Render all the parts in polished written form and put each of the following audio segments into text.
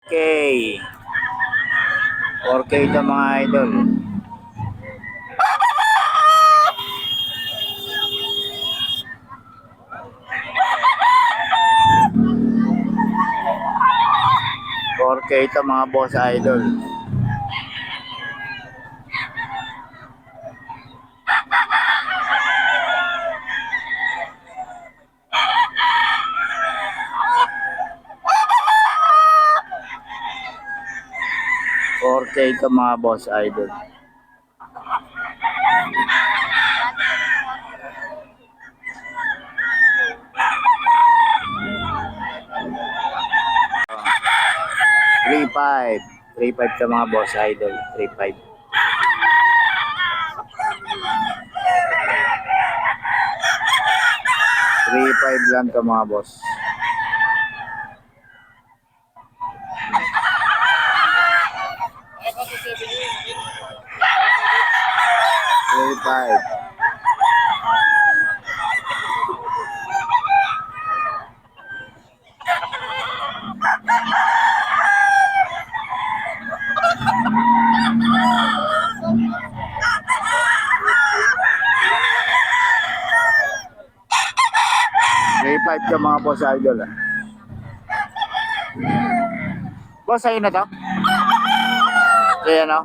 4K ito mga idol. Ito mga boss idol. Ito mga boss idol. Three five sa mga boss idol. 3.5. 3.5 lang to mga boss. Five ka mga boss idol. Boss, ayun na to? Kaya no?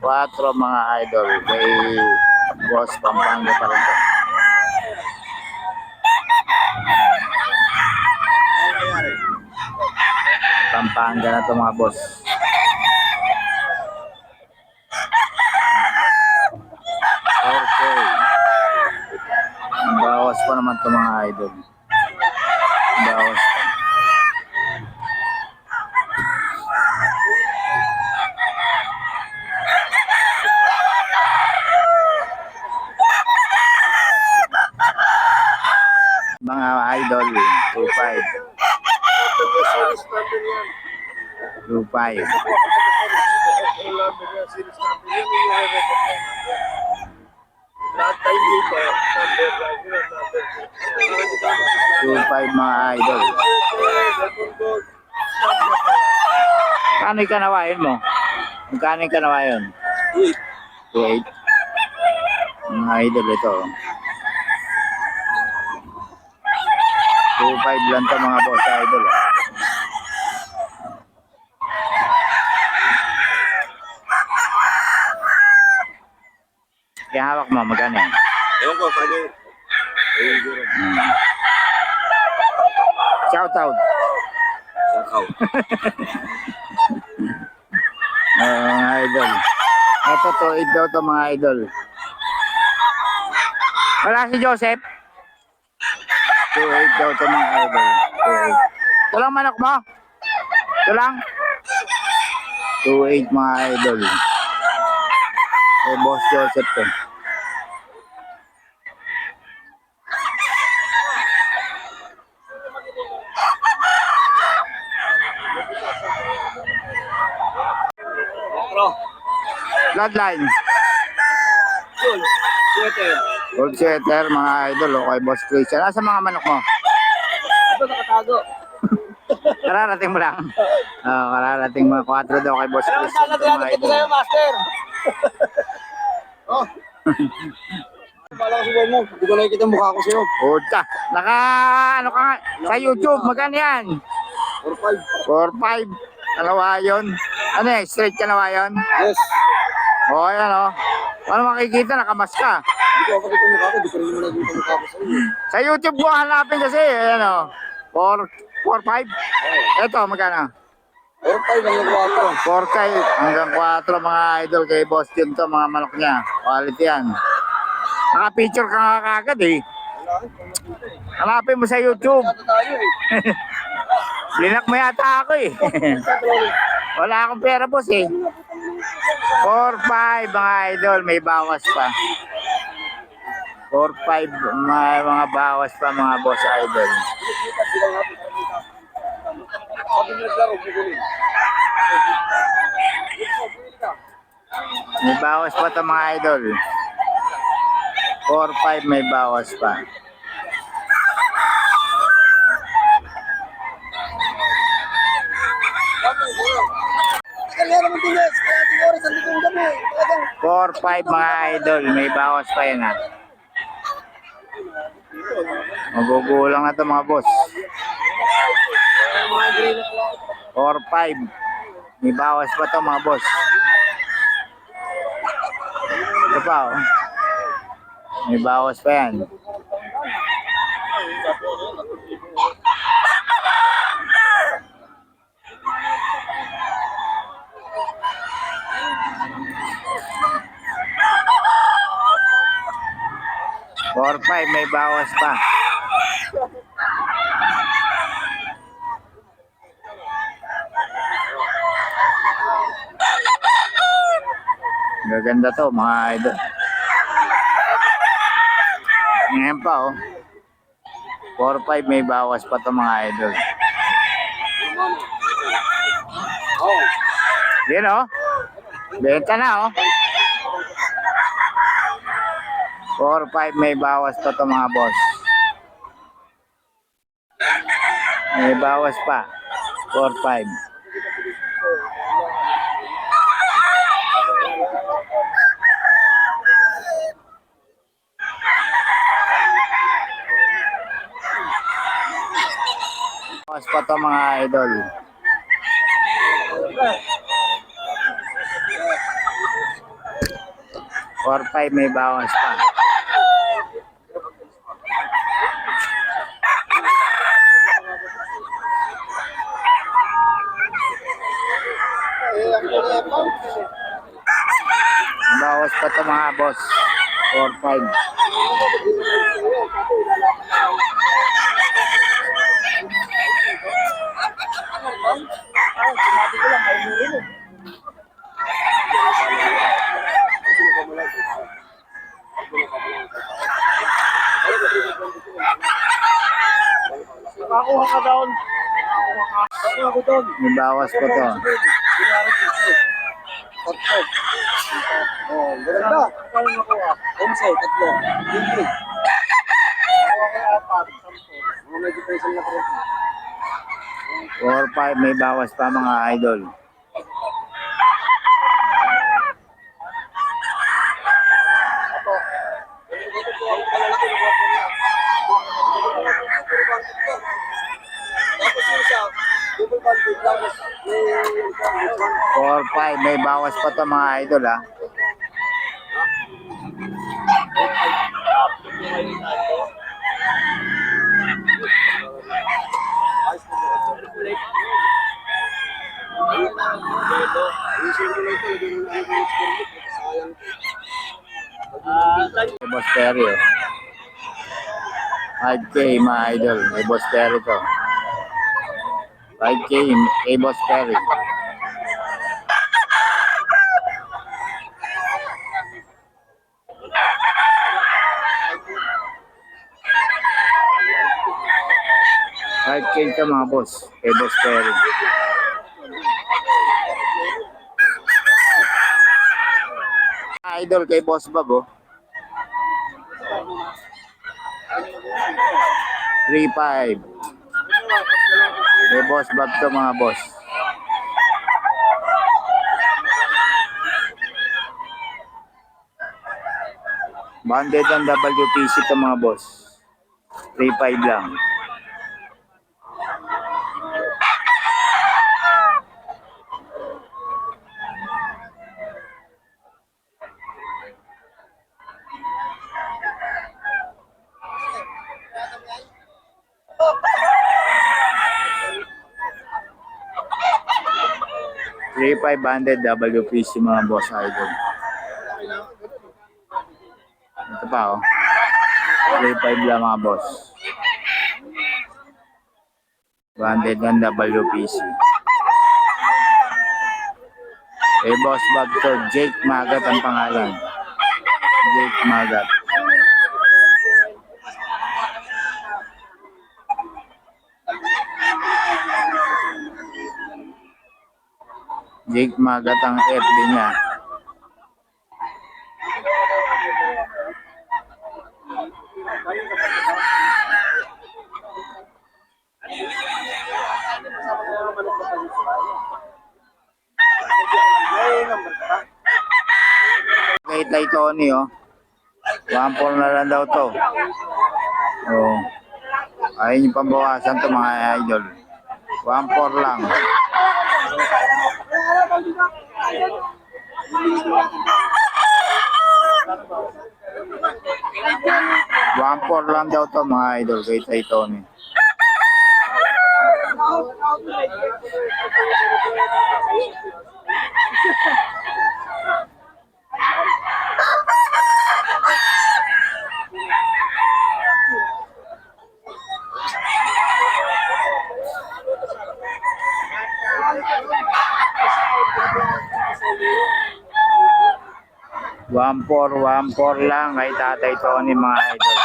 4 mga idol. Kay boss Pampanga pa rin to. Pampanga na to mga boss. Okay. Bawas pa naman to mga idol. Bawas. Mga idol, 2.5. 2.5. 2.5 mga idol. Kano yung kanawayan mo? Magkano yung kanawayan? 2.8. Mga idol ito. 2.5 lang to mga boss idol. Kaya hawak mo, magkano yan? Ewan ko, pwede. Shout out. Mga idol. Ito to, daw to mga idol. Wala si Joseph. 2.8 daw to mga idol. 2.8. Ito lang manok mo? Ito lang? 2.8 mga idol. Eh, boss Joseph to. Bloodline. Gold setter mga idol. Okay, boss Christian. Asa mga manok mo? Ito nakatago. Kararating mo lang. Kararating mo. 4 daw kay boss Christian. Sana Mga ito idol. sa'yo, master. Oh. Bala ko si Boy mo. Hindi ko nakikita mukha ko sa'yo. Puta. Ano ka nga? Sa YouTube, magkano yan? 4-5. 4.5. Kalawa yun. Ano yan? Straight kalawa yun? Yes. O, yan o. Ano makikita? Nakamas ka. Hindi ko nakikita mukha ko. Hindi ko rin mo nakikita mukha ko sa'yo. Sa YouTube ko hanapin kasi. Ayan o. 4.5. Ito, magkano? 4-5 hanggang 4. 4K hanggang 4 mga idol kay Boss Jun to, mga manok niya. Quality yan. Naka-picture ka nga kagad eh. Hanapin mo sa YouTube. Tayo eh. Linak mo yata ako eh. Wala akong pera boss eh. 4.5 mga idol, may bawas pa. 4.5 mga bawas pa mga boss idol. May bawas pa to mga idol. 4.5 may bawas pa. Kaya naman tigas, kaya ating oras ang likong gabi. Talagang 4-5 mga idol. May bawas pa yan ha. Magugulang na to mga boss. 4-5. May bawas pa to mga boss. Ito pa oh. May bawas pa yan. Four, five, may bawas pa. Gaganda to mga idol. Ngayon pa oh. 4-5 may bawas pa to mga idol. Yan oh. Benta na oh. 4-5 may bawas pa to mga boss. May bawas pa. 4-5. Bawas pa to mga idol. Or 5 may bawas pa. Bawas pa to mga boss. 4-5. nakakuha ka doon. Nakakuha ko doon. May bawas pa to. Tatlo. Oh, ganda. Kaya nakuha. 11, tatlo. 20. Nakuha ko yung 4, 10. Mga medyo peso na 4-5 may bawas pa mga idol. Tapos yung isa, double banded lang. 4-5 may bawas pa to mga idol ha. Boss Terry oh. 5K mga idol. May Boss Terry to. 5K kay Boss Terry. $5K to mga boss. Kay Boss Terry. Idol kay Boss Bag oh. 3-5. Kay Boss Bag to mga boss. Banded ang WPC to mga boss. 3-5 lang. $3-5 banded WPC mga boss idol. Ito pa oh. 3-5 lang mga boss. Banded ng WPC. Eh Boss Bag to, Jake Magat ang pangalan. Jake Magat. Jake Magat ang FB niya. kay Tony, oh. 1.4 na lang daw to. Oh. Ayun yung pambawasan to mga idol. 1.4 lang. 1.4 lang daw to mga idol kay Tony. One four lang kay Tatay Tony mga idol.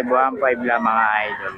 One five lang mga idol.